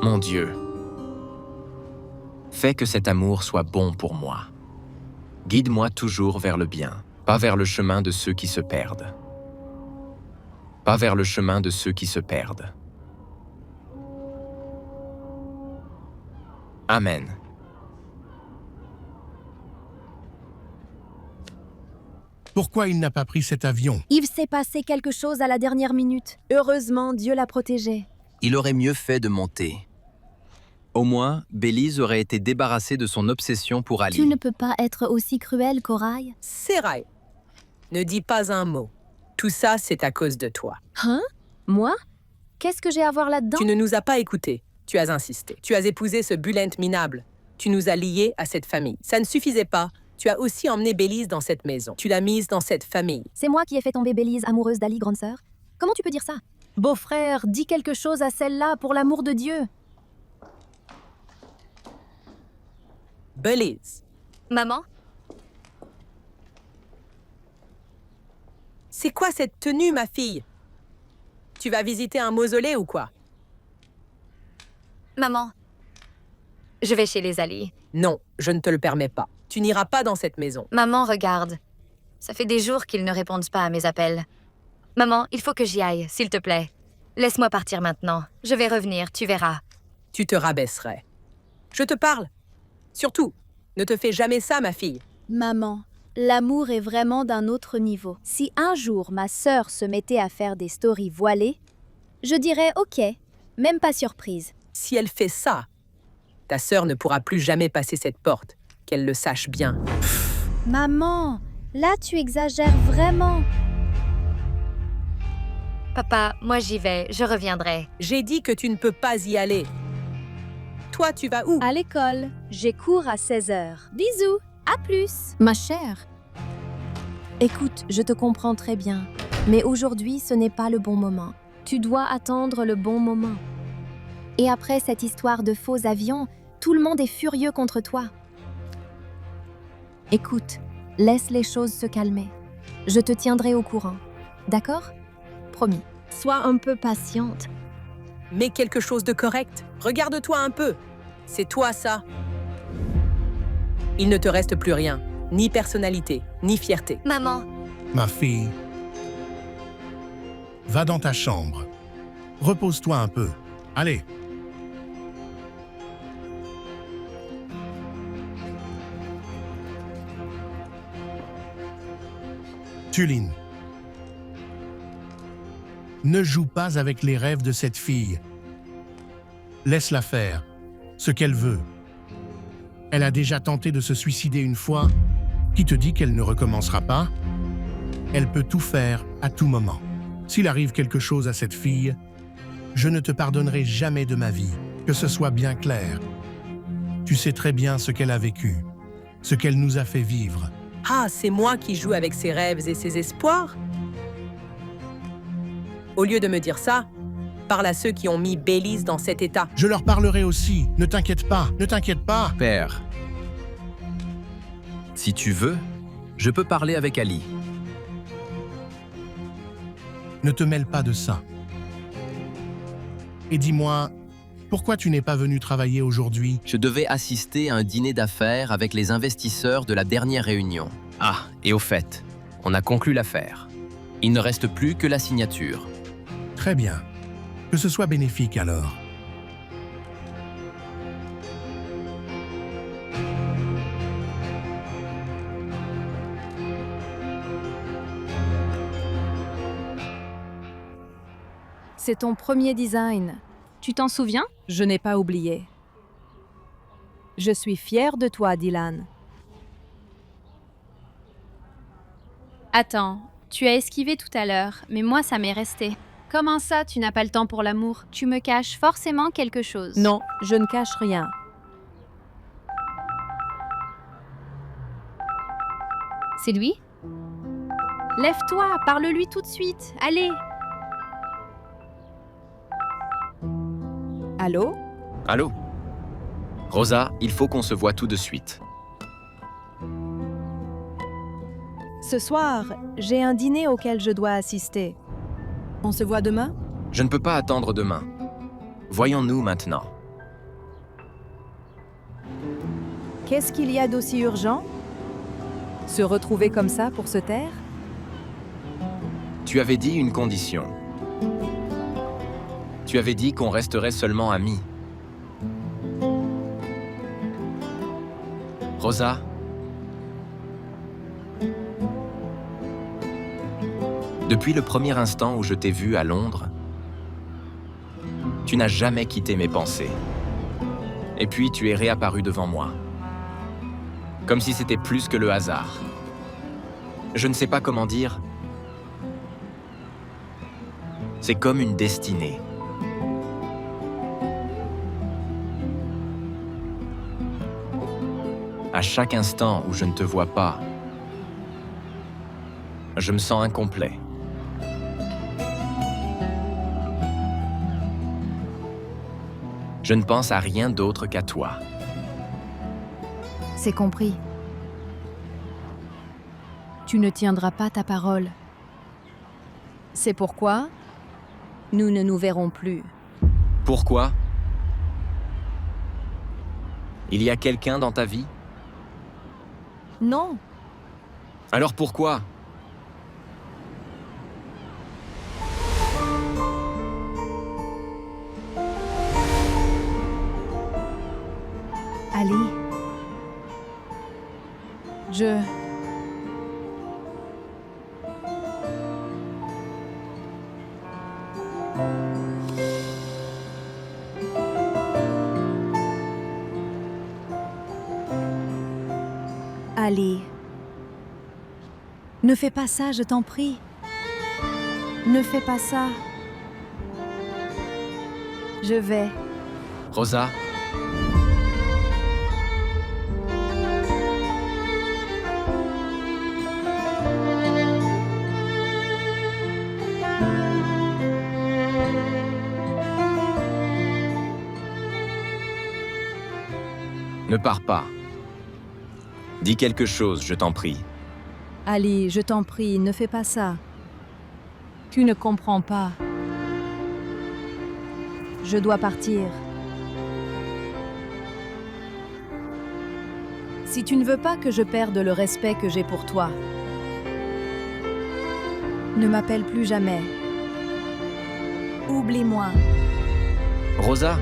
Mon Dieu, fais que cet amour soit bon pour moi. Guide-moi toujours vers le bien, pas vers le chemin de ceux qui se perdent. Pas vers le chemin de ceux qui se perdent. Amen. Pourquoi il n'a pas pris cet avion? Il s'est passé quelque chose à la dernière minute. Heureusement, Dieu l'a protégé. Il aurait mieux fait de monter. Au moins, Belize aurait été débarrassée de son obsession pour Ali. Tu ne peux pas être aussi cruel, Corail. Sérail, ne dis pas un mot. Tout ça, c'est à cause de toi. Hein? Moi? Qu'est-ce que j'ai à voir là-dedans? Tu ne nous as pas écoutés. Tu as insisté. Tu as épousé ce Bulent minable. Tu nous as liés à cette famille. Ça ne suffisait pas. Tu as aussi emmené Belize dans cette maison. Tu l'as mise dans cette famille. C'est moi qui ai fait tomber Belize amoureuse d'Ali, grande sœur. Comment tu peux dire ça? Beau-frère, dis quelque chose à celle-là, pour l'amour de Dieu. Belize, Maman? c'est quoi cette tenue, ma fille? Tu vas visiter un mausolée ou quoi? Maman, je vais chez les Ali. Non, je ne te le permets pas. Tu n'iras pas dans cette maison. Maman, regarde. Ça fait des jours qu'ils ne répondent pas à mes appels. Maman, il faut que j'y aille, s'il te plaît. Laisse-moi partir maintenant. Je vais revenir, tu verras. Tu te rabaisserais. Je te parle. Surtout, ne te fais jamais ça, ma fille. Maman, l'amour est vraiment d'un autre niveau. Si un jour ma sœur se mettait à faire des stories voilées, je dirais OK, même pas surprise. Si elle fait ça, ta sœur ne pourra plus jamais passer cette porte, qu'elle le sache bien. Maman, là tu exagères vraiment. Papa, moi j'y vais, je reviendrai. J'ai dit que tu ne peux pas y aller. Toi, tu vas où? À l'école, j'ai cours à 16h. Bisous, à plus. Ma chère. Écoute, je te comprends très bien, mais aujourd'hui ce n'est pas le bon moment. Tu dois attendre le bon moment. Et après cette histoire de faux avions, tout le monde est furieux contre toi. Écoute, laisse les choses se calmer. Je te tiendrai au courant. D'accord? Promis. Sois un peu patiente. Mets quelque chose de correct. Regarde-toi un peu. C'est toi, ça. Il ne te reste plus rien. Ni personnalité, ni fierté. Maman, Ma fille, va dans ta chambre. Repose-toi un peu. Allez. Tulin, ne joue pas avec les rêves de cette fille. Laisse-la faire, ce qu'elle veut. Elle a déjà tenté de se suicider une fois. Qui te dit qu'elle ne recommencera pas? Elle peut tout faire à tout moment. S'il arrive quelque chose à cette fille, je ne te pardonnerai jamais de ma vie, que ce soit bien clair. Tu sais très bien ce qu'elle a vécu, ce qu'elle nous a fait vivre. Ah, c'est moi qui joue avec ses rêves et ses espoirs? Au lieu de me dire ça, parle à ceux qui ont mis Belize dans cet état. Je leur parlerai aussi, ne t'inquiète pas, ne t'inquiète pas. Père, si tu veux, je peux parler avec Ali. Ne te mêle pas de ça. Et dis-moi, pourquoi tu n'es pas venu travailler aujourd'hui? Je devais assister à un dîner d'affaires avec les investisseurs de la dernière réunion. Ah, et au fait, on a conclu l'affaire. Il ne reste plus que la signature. Très bien. Que ce soit bénéfique alors. C'est ton premier design. Tu t'en souviens? Je n'ai pas oublié. Je suis fière de toi, Dylan. Attends, tu as esquivé tout à l'heure, mais moi ça m'est resté. Comment ça, tu n'as pas le temps pour l'amour? Tu me caches forcément quelque chose. Non, je ne cache rien. C'est lui? Lève-toi, parle-lui tout de suite, allez! Allô? Allô? Rosa, il faut qu'on se voit tout de suite. Ce soir, j'ai un dîner auquel je dois assister. On se voit demain? Je ne peux pas attendre demain. Voyons-nous maintenant. Qu'est-ce qu'il y a d'aussi urgent? Se retrouver comme ça pour se taire? Tu avais dit une condition. Tu avais dit qu'on resterait seulement amis. Rosa? Depuis le premier instant où je t'ai vue à Londres, tu n'as jamais quitté mes pensées. Et puis tu es réapparu devant moi. Comme si c'était plus que le hasard. Je ne sais pas comment dire. C'est comme une destinée. À chaque instant où je ne te vois pas, je me sens incomplet. Je ne pense à rien d'autre qu'à toi. C'est compris. Tu ne tiendras pas ta parole. C'est pourquoi nous ne nous verrons plus. Pourquoi? Il y a quelqu'un dans ta vie? Non, Alors pourquoi? Ali. Ali. Ne fais pas ça, je t'en prie. Ne fais pas ça. Je vais. Rosa? Ne pars pas. Dis quelque chose, je t'en prie. Ali, je t'en prie, ne fais pas ça. Tu ne comprends pas. Je dois partir. Si tu ne veux pas que je perde le respect que j'ai pour toi, ne m'appelle plus jamais. Oublie-moi. Rosa?